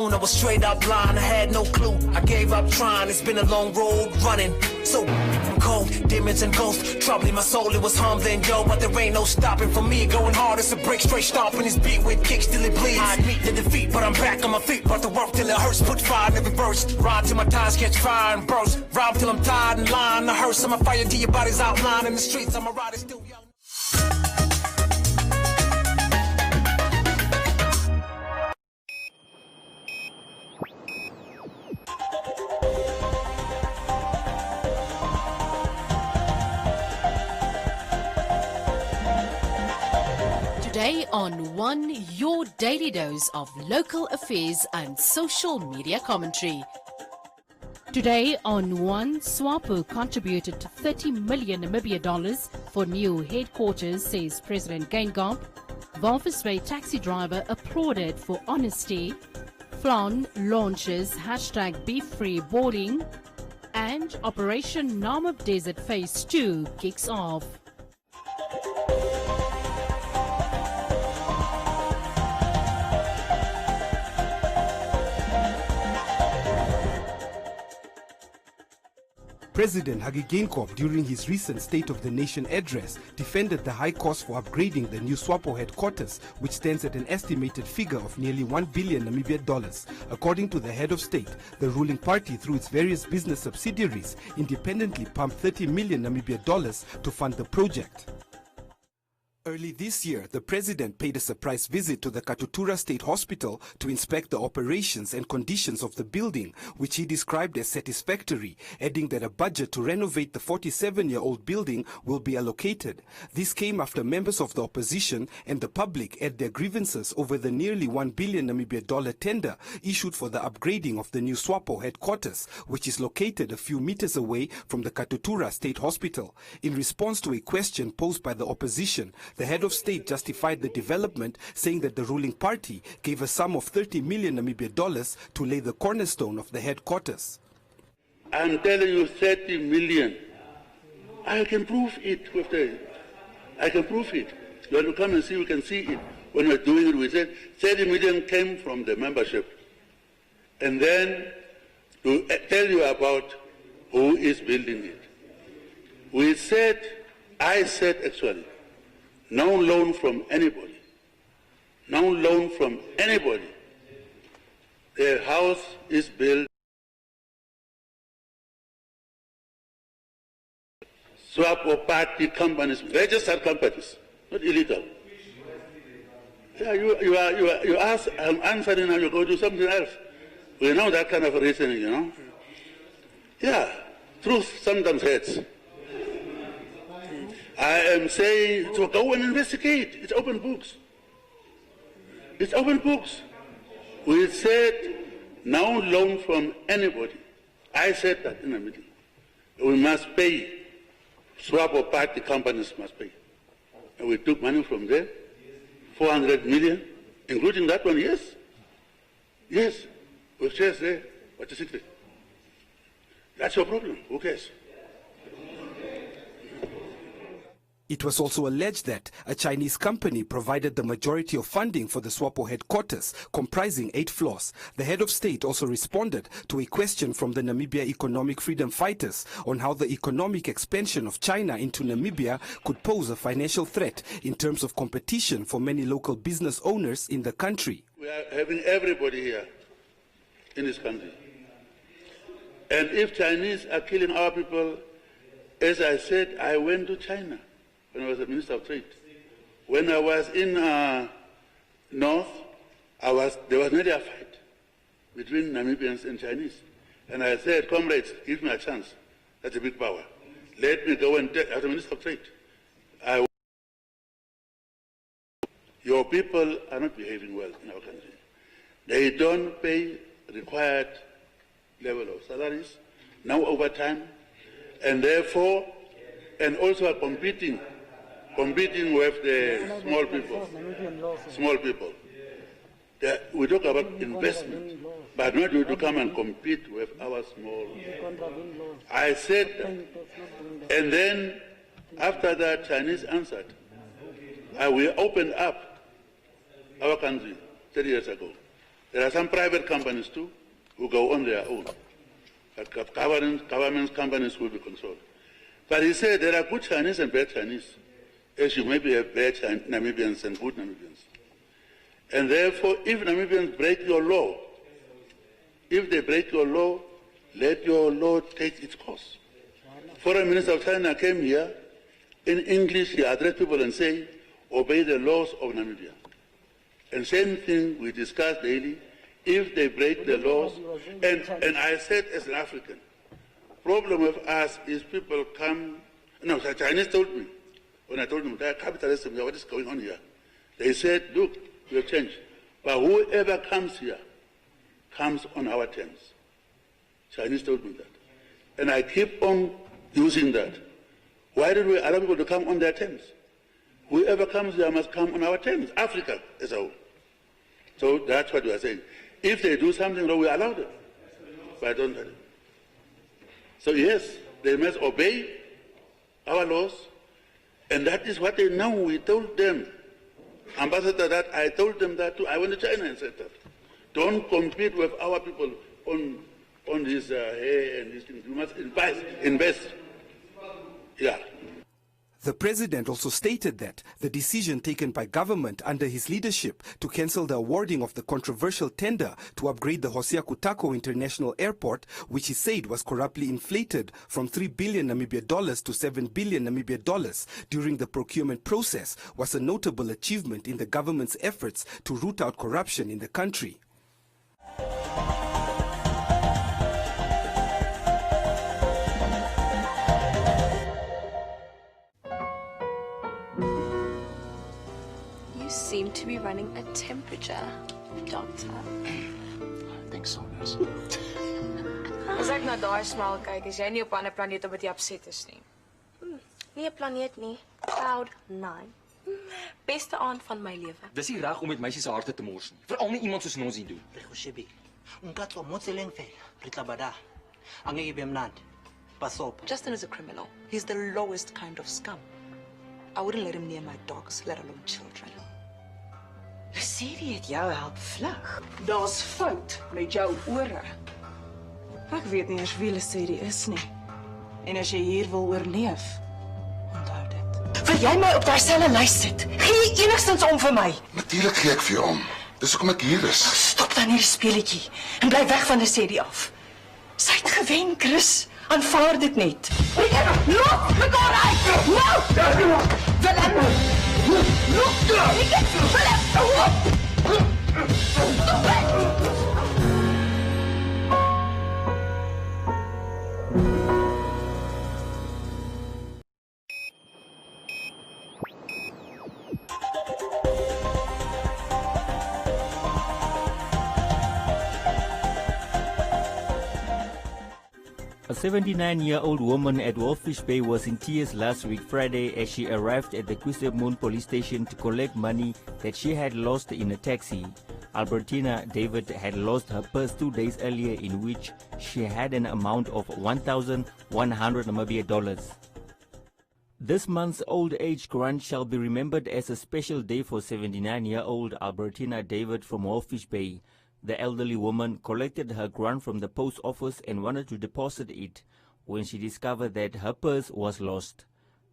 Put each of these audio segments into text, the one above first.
I was straight up blind, I had no clue. I gave up trying, it's been a long road running. So cold, demons and ghosts troubling my soul, it was humbling, yo. But there ain't no stopping for me, going hard as a break, straight stomping his beat with kicks till it bleeds. I admit the defeat, but I'm back on my feet, but the work till it hurts. Put fire in every verse, rhyme till my ties catch fire and burst. Rhyme till I'm tired and lying, the hearse. I'm a fire till your body's outlined in the streets. I'm a rider still young. Today on One, your daily dose of local affairs and social media commentary. Today on One, SWAPO contributed 30 million Namibia dollars for new headquarters, says President Geingob. Walvis Bay taxi driver applauded for honesty. Flan launches hashtag Be Free Boarding. And Operation Namib Desert Phase 2 kicks off. President Hage Geingob, during his recent State of the Nation address, defended the high cost for upgrading the new SWAPO headquarters, which stands at an estimated figure of nearly 1 billion Namibia dollars. According to the head of state, the ruling party, through its various business subsidiaries, independently pumped 30 million Namibia dollars to fund the project. Early this year, the president paid a surprise visit to the Katutura State Hospital to inspect the operations and conditions of the building, which he described as satisfactory, adding that a budget to renovate the 47-year-old building will be allocated. This came after members of the opposition and the public aired their grievances over the nearly 1 billion Namibia dollar tender issued for the upgrading of the new SWAPO headquarters, which is located a few meters away from the Katutura State Hospital. In response to a question posed by the opposition, the head of state justified the development, saying that the ruling party gave a sum of 30 million Namibia dollars to lay the cornerstone of the headquarters. I'm telling you 30 million. I can prove it. I can prove it. You want to come and see, you can see it. When we're doing it, we said 30 million came from the membership. And then to tell you about who is building it. I said actually, no loan from anybody. No loan from anybody. The house is built. SWAPO party companies, registered companies, not illegal. Yeah, you ask, I'm answering now, you go do something else. We know that kind of reasoning, you know. Yeah, truth sometimes hurts. I am saying to go and investigate. It's open books. It's open books. We said no loan from anybody. I said that in a meeting. We must pay. SWAPO party companies must pay. And we took money from there, 400 million, including that one, yes. Yes, with shares there. What's the secret? That's your problem. Who cares? It was also alleged that a Chinese company provided the majority of funding for the SWAPO headquarters, comprising 8 floors. The head of state also responded to a question from the Namibia Economic Freedom Fighters on how the economic expansion of China into Namibia could pose a financial threat in terms of competition for many local business owners in the country. We are having everybody here in this country. And if Chinese are killing our people, as I said, I went to China when I was the Minister of Trade. When I was in North, there was nearly a fight between Namibians and Chinese. And I said, comrades, give me a chance. That's a big power. Let me go and as the Minister of Trade. Your people are not behaving well in our country. They don't pay required level of salaries, now overtime, and therefore, and also are competing with the small people. Small people. We talk about investment, but not to come and compete with our small. I said that. And then, after that, Chinese answered. We opened up our country 30 years ago. There are some private companies too who go on their own. But government companies will be controlled. But he said there are good Chinese and bad Chinese, as you maybe have bad Namibians and good Namibians. And therefore, if Namibians break your law, if they break your law, let your law take its course. Foreign Minister of China came here, in English he addressed people and say, obey the laws of Namibia. And same thing we discuss daily, if they break the laws, and I said as an African, problem with us is people come, no, the Chinese told me, when I told them, they're capitalism, what is going on here? They said, look, we have changed, but whoever comes here comes on our terms. Chinese told me that. And I keep on using that. Why did we allow people to come on their terms? Whoever comes here must come on our terms, Africa as a whole. So that's what we are saying. If they do something wrong, we allow them. But don't tell them. So yes, they must obey our laws. And that is what they know. We told them. Ambassador, that I told them that too. I went to China and said that. Don't compete with our people on this hair and these things. You must invest. Yeah. The president also stated that the decision taken by government under his leadership to cancel the awarding of the controversial tender to upgrade the Hosea Kutako International Airport, which he said was corruptly inflated from 3 billion Namibia dollars to 7 billion Namibia dollars during the procurement process, was a notable achievement in the government's efforts to root out corruption in the country. Seem to be running a temperature, doctor. I think so, nurse. As ek na daai smaal kyk, is jy nie op 'n ander planeet wat jy upset is nie. Nie 'n planeet nie. Cloud 9. Beste aand van my lewe. Dis nie reg om met meisies se harte te mors nie. Veral nie iemand soos Nosi doen. Rehoshebi. Unkatlo motseleng fela. Ritlabada. Angeke bemnandi. Pasop. Justin is a criminal. He's the lowest kind of scum. I wouldn't let him near my dogs, let alone children. Lucy het jou help vlug. Daar's fout met jou ore. Ek weet nie eens wie Lucy is nie. En as jy hier wil oorleef, onthou dit. Wil jy my op daai selfe lys sit? Gee jy enigstens om vir my? Natuurlik gee ek vir jou om. Dis hoekom ek hier is. Stop dan hierdie speletjie en bly weg van Lucy af. Sy het gewen, Chris. Aanvaar dit net. Loop mekaar uit! No! Willem! A 79-year-old woman at Wolfish Bay was in tears last week Friday as she arrived at the Kusemoon police station to collect money that she had lost in a taxi. Albertina David had lost her purse 2 days earlier, in which she had an amount of 1,100 Namibia dollars. This month's old age grant shall be remembered as a special day for 79-year-old Albertina David from Wolfish Bay. The elderly woman collected her grant from the post office and wanted to deposit it when she discovered that her purse was lost.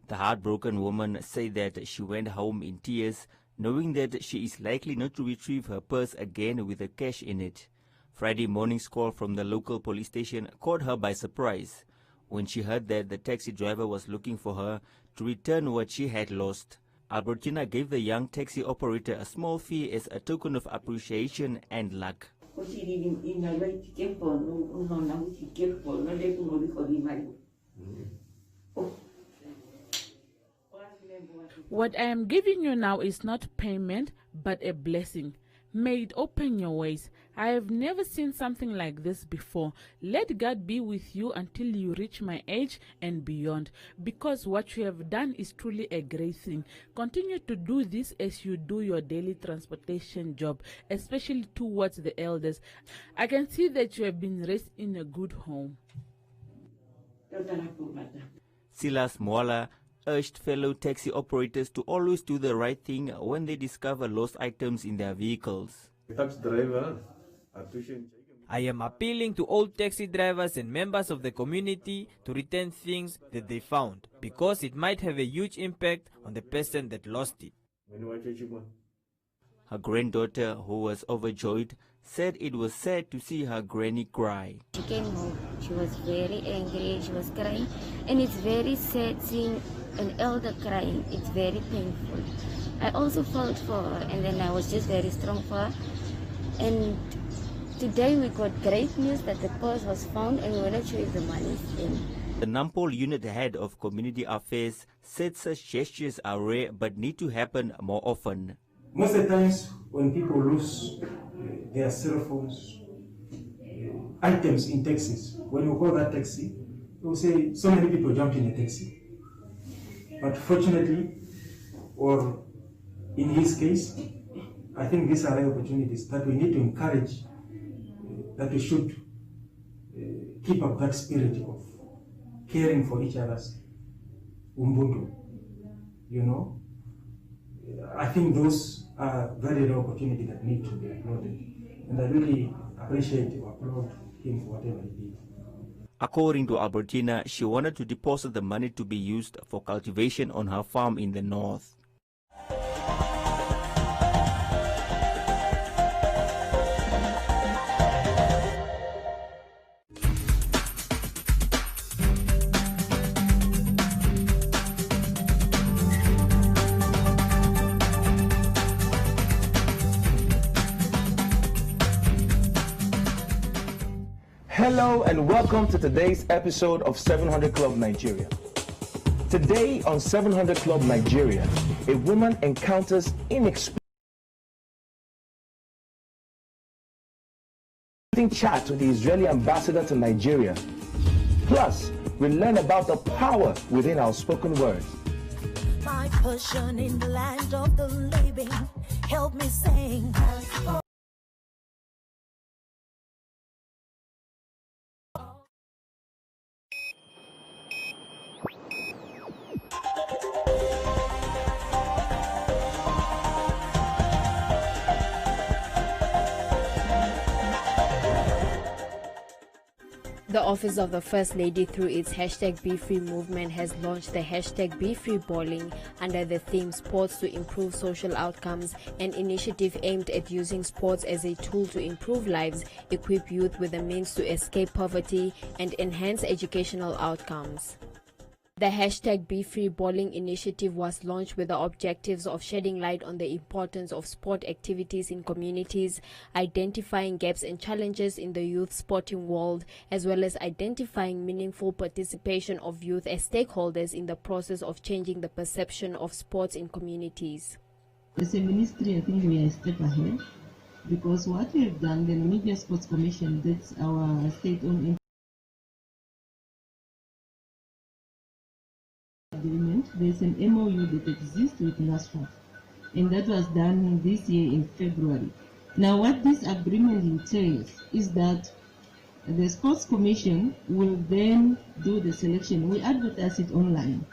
The heartbroken woman said that she went home in tears, knowing that she is likely not to retrieve her purse again with the cash in it. Friday morning's call from the local police station caught her by surprise when she heard that the taxi driver was looking for her to return what she had lost. Albertina gave the young taxi operator a small fee as a token of appreciation and luck. What I am giving you now is not payment, but a blessing. May it open your ways. I have never seen something like this before. Let God be with you until you reach my age and beyond, because what you have done is truly a great thing. Continue to do this as you do your daily transportation job, especially towards the elders. I can see that you have been raised in a good home. Silas Mwala urged fellow taxi operators to always do the right thing when they discover lost items in their vehicles. Taxi driver I am appealing to all taxi drivers and members of the community to return things that they found, because it might have a huge impact on the person that lost it. Her granddaughter, who was overjoyed, said it was sad to see her granny cry. She came home, she was very angry, she was crying, and it's very sad seeing an elder crying. It's very painful. I also felt for her, and then I was just very strong for her. And today we got great news that the purse was found, and we're not sure if the money is in. The Nampol unit head of community affairs said such gestures are rare but need to happen more often. Most of the times when people lose their cell phones, items in taxis, when we call that taxi, we will say so many people jumped in a taxi. But fortunately, or in his case, I think these are rare opportunities that we need to encourage, that we should keep up that spirit of caring for each other's ubuntu, you know. I think those are very rare opportunities that need to be applauded. And I really appreciate or applaud him for whatever he did. According to Albertina, she wanted to deposit the money to be used for cultivation on her farm in the north. Hello and welcome to today's episode of 700 Club Nigeria. Today on 700 Club Nigeria, a woman encounters inexperienced chat with the Israeli ambassador to Nigeria. Plus, we learn about the power within our spoken words. My portion in the land of the living, help me sing. The Office of the First Lady, through its #BeFree movement, has launched the #BeFree Bowling under the theme Sports to Improve Social Outcomes, an initiative aimed at using sports as a tool to improve lives, equip youth with the means to escape poverty, and enhance educational outcomes. The #BeFree Bowling initiative was launched with the objectives of shedding light on the importance of sport activities in communities, identifying gaps and challenges in the youth sporting world, as well as identifying meaningful participation of youth as stakeholders in the process of changing the perception of sports in communities. As a ministry, I think we are a step ahead, because what we have done, the Namibia Sports Commission, that's our state-owned agreement. There's an MOU that exists with NASFAF, and that was done this year in February. Now, what this agreement entails is that the Sports Commission will then do the selection. We advertise it online.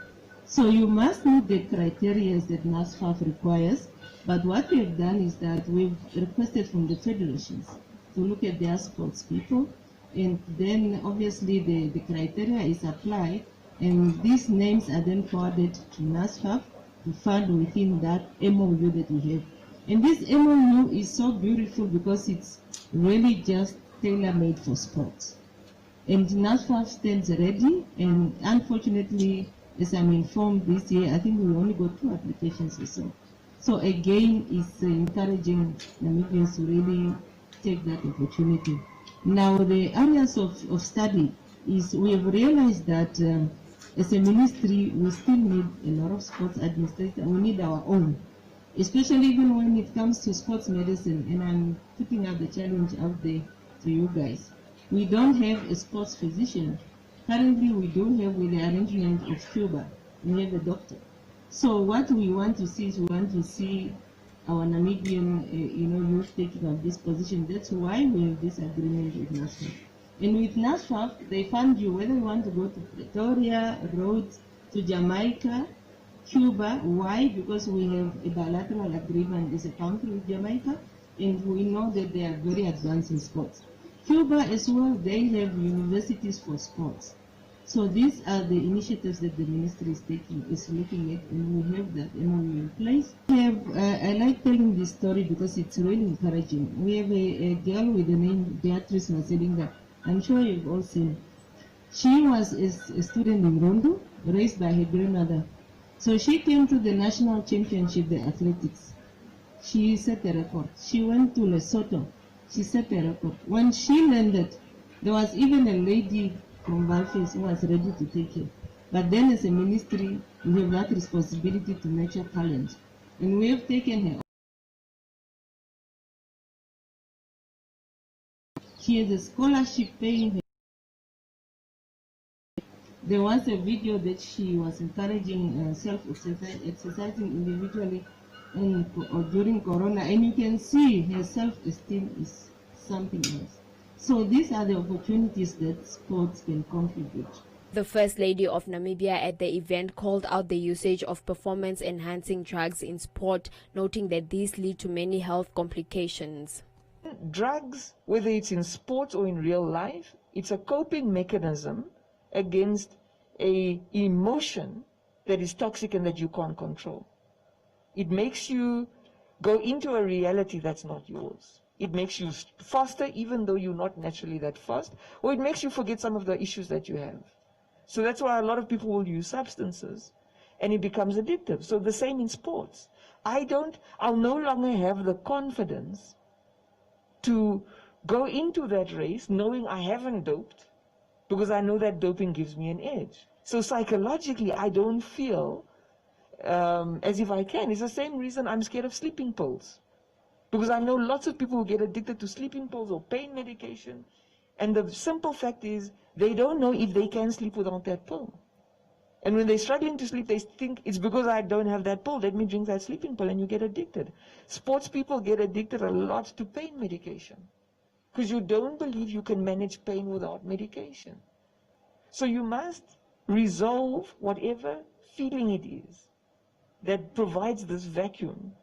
So you must meet the criteria that NASFAF requires, but what we have done is that we've requested from the federations to look at their sports people, and then obviously the criteria is applied, and these names are then forwarded to NASFAF to fund within that MOU that we have. And this MOU is so beautiful because it's really just tailor-made for sports. And NASFAF stands ready, and unfortunately, as I'm informed this year, I think we only got 2 applications or so. So again, it's encouraging Namibians to really take that opportunity. Now, the areas of study is we have realized that as a ministry, we still need a lot of sports administrators. We need our own, especially even when it comes to sports medicine. And I'm putting out the challenge out there to you guys. We don't have a sports physician. Currently, we do have, with the arrangement of Cuba, we have a doctor. So what we want to see is we want to see our Namibian, youth taking up this position. That's why we have this agreement with NASFAF. And with NASFAF, they fund you whether you want to go to Pretoria, Rhodes, to Jamaica, Cuba. Why? Because we have a bilateral agreement as a country with Jamaica. and we know that they are very advanced in sports. Cuba as well, they have universities for sports. So these are the initiatives that the ministry is looking at, and we have that MOU in place. We have, I like telling this story because it's really encouraging. We have a girl with the name Beatrice Maselinga. I'm sure you've all seen. She was a student in Rondo, raised by her grandmother. So she came to the national championship, the athletics. She set a record. She went to Lesotho. She set a record. When she landed, there was even a lady from Valfes who was ready to take her. But then as a ministry, we have that responsibility to nurture talent. And we have taken her. She has a scholarship paying her. There was a video that she was encouraging self-exercising individually during Corona, and you can see her self-esteem is something else. So these are the opportunities that sports can contribute. The First Lady of Namibia at the event called out the usage of performance-enhancing drugs in sport, noting that these lead to many health complications. Drugs, whether it's in sports or in real life, it's a coping mechanism against an emotion that is toxic and that you can't control. It makes you go into a reality that's not yours. It makes you faster even though you're not naturally that fast, or it makes you forget some of the issues that you have. So that's why a lot of people will use substances and it becomes addictive. So the same in sports. I'll no longer have the confidence to go into that race knowing I haven't doped, because I know that doping gives me an edge. So psychologically, I don't feel as if I can. It's the same reason I'm scared of sleeping pills. Because I know lots of people who get addicted to sleeping pills or pain medication. And the simple fact is, they don't know if they can sleep without that pill. And when they're struggling to sleep, they think it's because I don't have that pill. Let me drink that sleeping pill, and you get addicted. Sports people get addicted a lot to pain medication, because you don't believe you can manage pain without medication. So you must resolve whatever feeling it is that provides this vacuum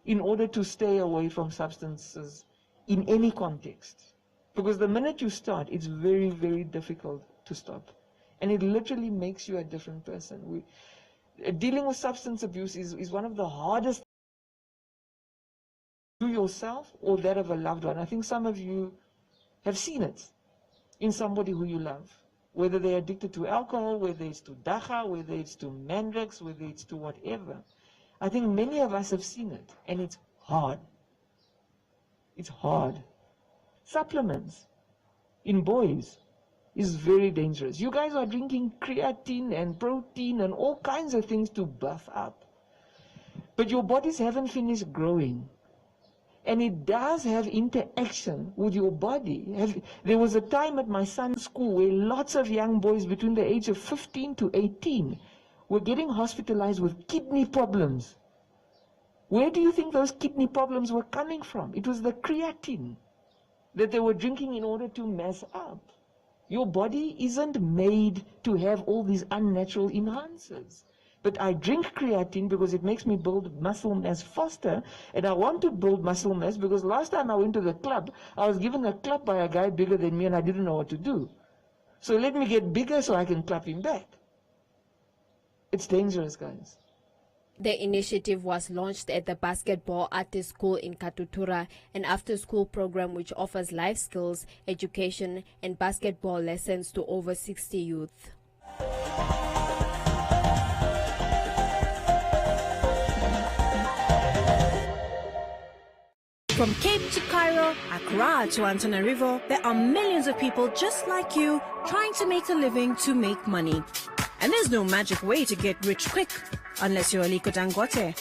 in order to stay away from substances in any context. Because the minute you start, it's very, very difficult to stop. And it literally makes you a different person. Dealing with substance abuse is one of the hardest to yourself or that of a loved one. I think some of you have seen it in somebody who you love. Whether they're addicted to alcohol, whether it's to dacha, whether it's to Mandrax, whether it's to whatever. I think many of us have seen it, and it's hard. It's hard. Supplements in boys is very dangerous. You guys are drinking creatine and protein and all kinds of things to buff up. But your bodies haven't finished growing. And it does have interaction with your body. There was a time at my son's school where lots of young boys between the age of 15 to 18 were getting hospitalized with kidney problems. Where do you think those kidney problems were coming from? It was the creatine that they were drinking in order to mess up. Your body isn't made to have all these unnatural enhancers. But I drink creatine because it makes me build muscle mass faster, and I want to build muscle mass because last time I went to the club, I was given a clap by a guy bigger than me and I didn't know what to do. So let me get bigger so I can clap him back. It's dangerous, guys. The initiative was launched at the Basketball Artist School in Katutura, an after-school program which offers life skills, education, and basketball lessons to over 60 youth. From Cape to Cairo, Accra to Antananarivo, there are millions of people just like you trying to make a living to make money. And there's no magic way to get rich quick, unless you're Aliko Dangote.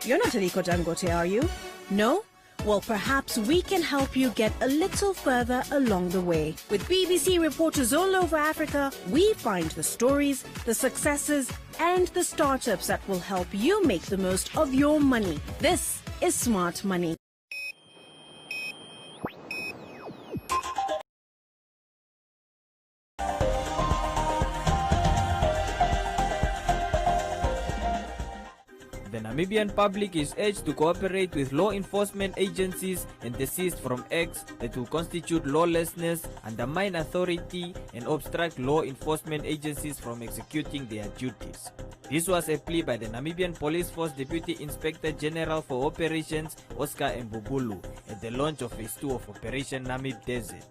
You're not Aliko Dangote, are you? No? Well, perhaps we can help you get a little further along the way. With BBC reporters all over Africa, we find the stories, the successes, and the startups that will help you make the most of your money. This is Smart Money. The Namibian public is urged to cooperate with law enforcement agencies and desist from acts that will constitute lawlessness, undermine authority, and obstruct law enforcement agencies from executing their duties. This was a plea by the Namibian Police Force Deputy Inspector General for Operations, Oscar Mbubulu, at the launch of Phase 2 of Operation Namib Desert.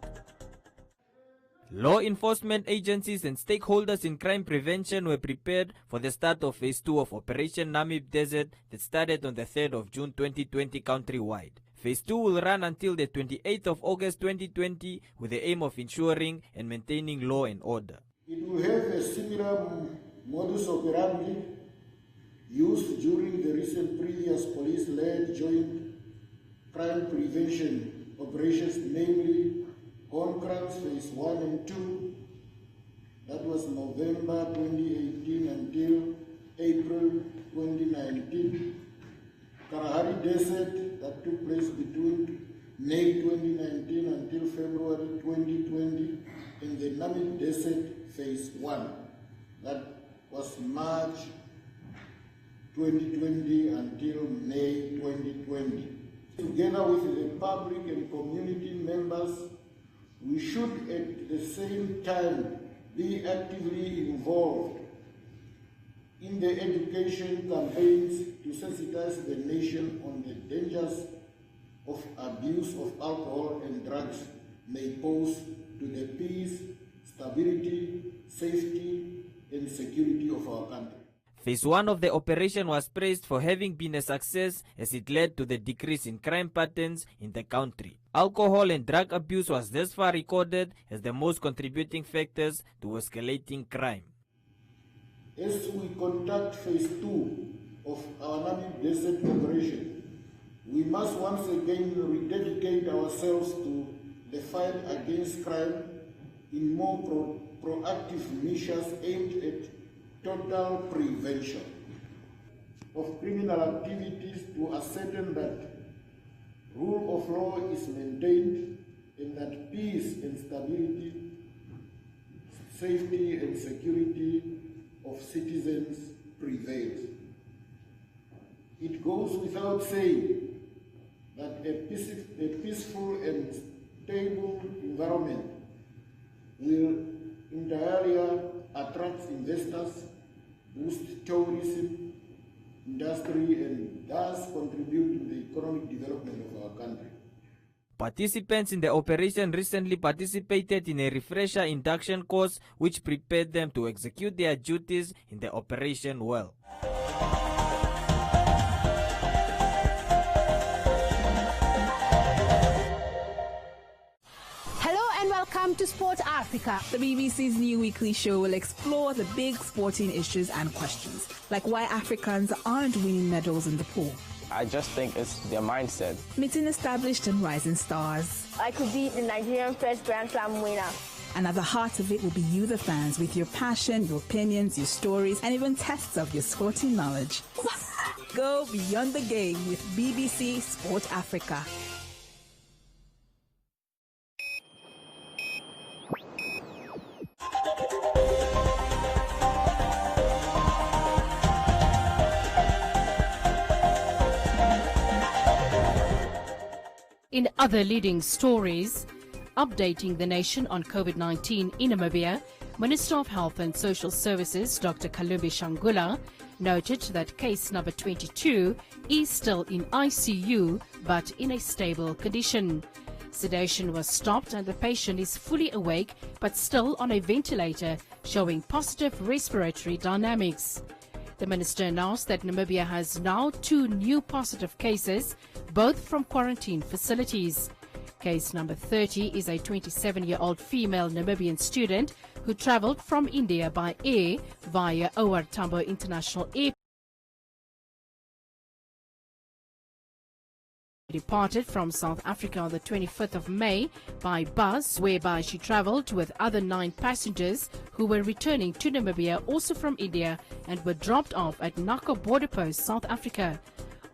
Law enforcement agencies and stakeholders in crime prevention were prepared for the start of Phase 2 of Operation Namib Desert that started on the 3rd of June 2020 countrywide. Phase 2 will run until the 28th of August 2020 with the aim of ensuring and maintaining law and order. It will have a similar modus operandi used during the recent previous police-led joint crime prevention operations, namely On Crimes Phase 1 and 2, that was November 2018 until April 2019. Kalahari Desert, that took place between May 2019 until February 2020, and the Namib Desert Phase 1, that was March 2020 until May 2020. Together with the public and community members, we should at the same time be actively involved in the education campaigns to sensitize the nation on the dangers of abuse of alcohol and drugs may pose to the peace, stability, safety, and security of our country. Phase 1 of the operation was praised for having been a success as it led to the decrease in crime patterns in the country. Alcohol and drug abuse was thus far recorded as the most contributing factors to escalating crime. As we conduct Phase 2 of our Namib Desert operation, we must once again rededicate ourselves to the fight against crime in more proactive measures aimed at total prevention of criminal activities to ascertain that rule of law is maintained and that peace and stability, safety and security of citizens prevails. It goes without saying that a peaceful and stable environment will inter alia attract investors, boost tourism, industry, and thus contribute to the economic development of our country. Participants in the operation recently participated in a refresher induction course which prepared them to execute their duties in the operation well. Welcome to Sport Africa. The BBC's new weekly show will explore the big sporting issues and questions, like why Africans aren't winning medals in the pool. I just think it's their mindset. Meeting established and rising stars. I could be the Nigerian first Grand Slam winner. And at the heart of it will be you, the fans, with your passion, your opinions, your stories, and even tests of your sporting knowledge. Go beyond the game with BBC Sport Africa. In other leading stories, updating the nation on COVID-19 in Namibia, Minister of Health and Social Services Dr. Kalumbi Shangula noted that case number 22 is still in ICU but in a stable condition. Sedation was stopped and the patient is fully awake but still on a ventilator, showing positive respiratory dynamics. The minister announced that Namibia has now 2 new positive cases, both from quarantine facilities. Case number 30 is a 27-year-old female Namibian student who traveled from India by air via OR Tambo International Airport. Departed from South Africa on the 25th of May by bus, whereby she traveled with other 9 passengers who were returning to Namibia, also from India, and were dropped off at Naka border post, South Africa.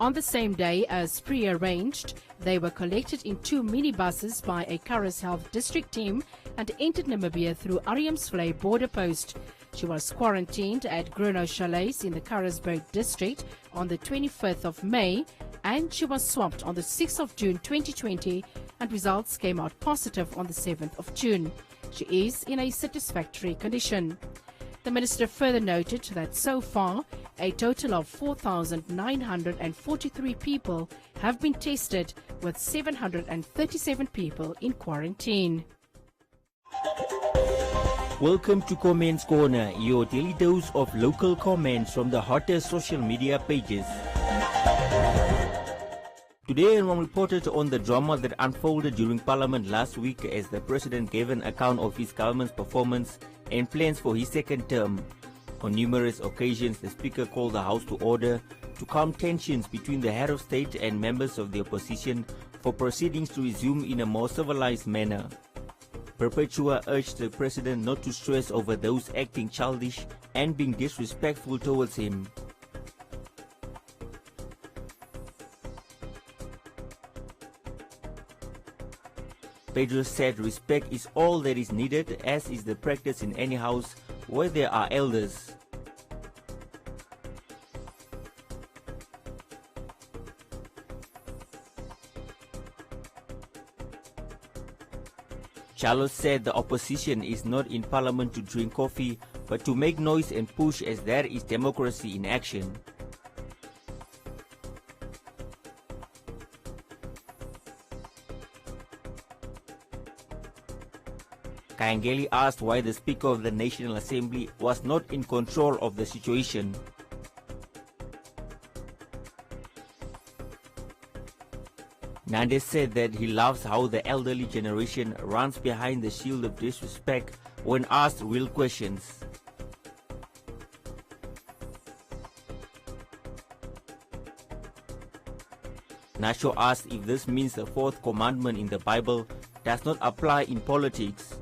On the same day as prearranged, they were collected in 2 minibuses by a Karas Health District team and entered Namibia through Ariamsvlei border post. She was quarantined at Gruno Chalets in the Karasburg district on the 25th of May, and she was swabbed on the 6th of June 2020, and results came out positive on the 7th of June. She is in a satisfactory condition. The minister further noted that so far, a total of 4,943 people have been tested, with 737 people in quarantine. Welcome to Comments Corner, your daily dose of local comments from the hottest social media pages. Today, everyone reported on the drama that unfolded during Parliament last week as the President gave an account of his government's performance and plans for his second term. On numerous occasions, the Speaker called the House to order to calm tensions between the head of state and members of the opposition for proceedings to resume in a more civilized manner. Perpetua urged the President not to stress over those acting childish and being disrespectful towards him. Pedro said respect is all that is needed, as is the practice in any house where there are elders. Charles said the opposition is not in Parliament to drink coffee, but to make noise and push, as that is democracy in action. Kayangeli asked why the Speaker of the National Assembly was not in control of the situation. Nande said that he loves how the elderly generation runs behind the shield of disrespect when asked real questions. Nacho asked if this means the fourth commandment in the Bible does not apply in politics.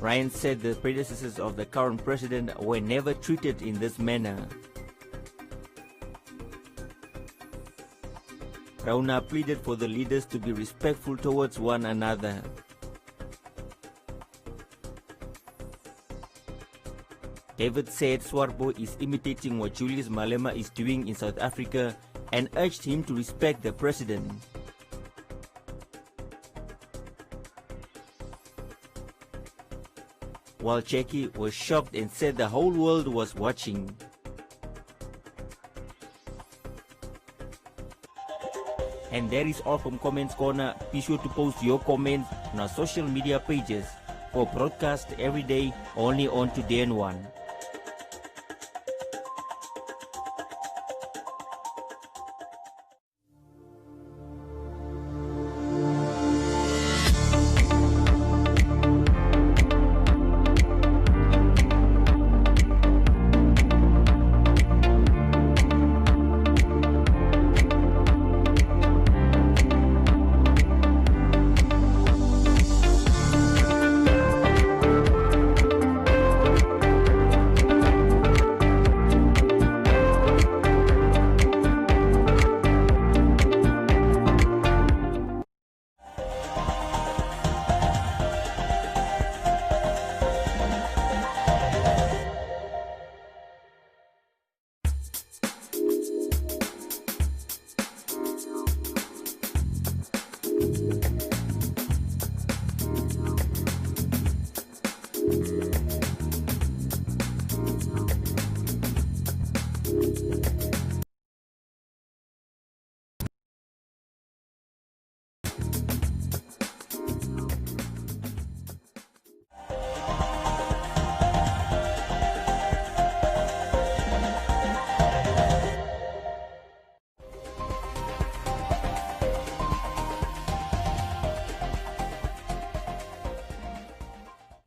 Ryan said the predecessors of the current president were never treated in this manner. Rauna pleaded for the leaders to be respectful towards one another. David said Swarbo is imitating what Julius Malema is doing in South Africa and urged him to respect the president. While Jackie was shocked and said the whole world was watching. And that is all from Comments Corner. Be sure to post your comments on our social media pages for broadcast every day only on Today and One.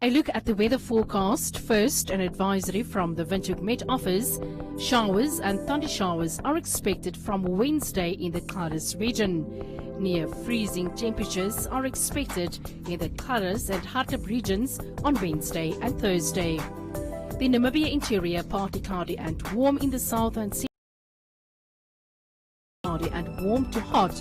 A look at the weather forecast. First, an advisory from the Windhoek Met Office. Showers and thunder showers are expected from Wednesday in the Karas region. Near freezing temperatures are expected in the Karas and Hartbeespoort regions on Wednesday and Thursday. The Namibia interior partly cloudy and warm in the south and cloudy and warm to hot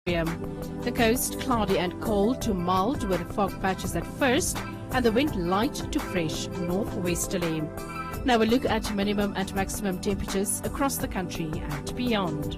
The coast cloudy and cold to mild with fog patches at first, and the wind light to fresh northwesterly. Now a look at minimum and maximum temperatures across the country and beyond.